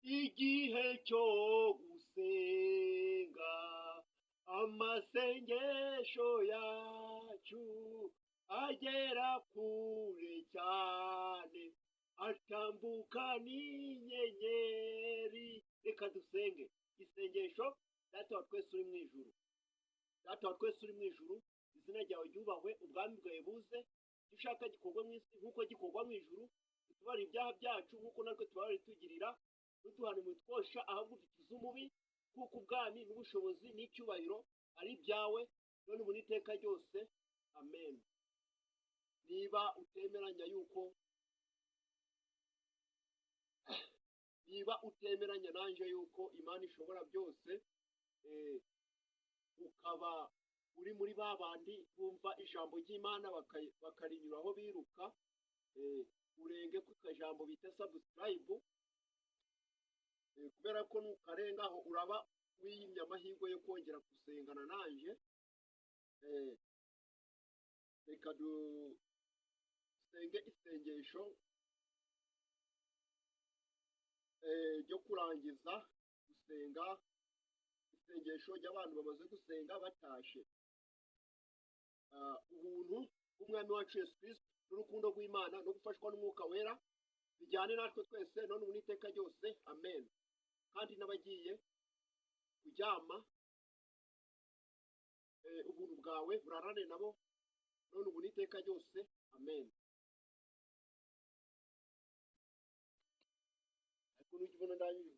igihe cyo gusenga, amasengesho yacu agera kure cyane, atambuka n'inyenyeri. Reka dusenge isengesho. Data wa twese uri mu ijuru, data wa twese uri mu ijuru, izina ryawe ryubahwe, ubwami bwawe buze, icyo ushaka gikorwa mu isi nk'uko gikorwa mu ijuru. Tubarire ibyaha byacu nk'uko natwe tubarire tugirira, ntuduhane mu twosha, ahubwo dukize umubi, kuko ubwami n'ubushobozi n'icyubahiro ari ibyawe none ubu n'iteka ryose, amen. Niba utemeranya nanjye yuko Imana ishobora byose, ukaba uri muri ba bandi bumva ijambo ry'Imana bakarinyuraho biruka, urenge ku kajambo bita subscribe, kubera ko nukarengaho uraba wiyimye amahirwe yo kongera gusengana nanjye. Reka dusenge isengesho ryo kurangiza gusenga, isengesho ry'abantu bamaze gusenga batashe. Ubuntu bw'umwami wacu Yesu Kristo n'urukundo rw'Imana no gufashwa n'umwuka wera bijyane natwe twese none ubu n'iteka ryose, amen. Kandi n'abagiye kuryama, ubuntu bwawe burarane nabo none ubu n'iteka ryose, amen. Ariko n'ujya ubona ndangije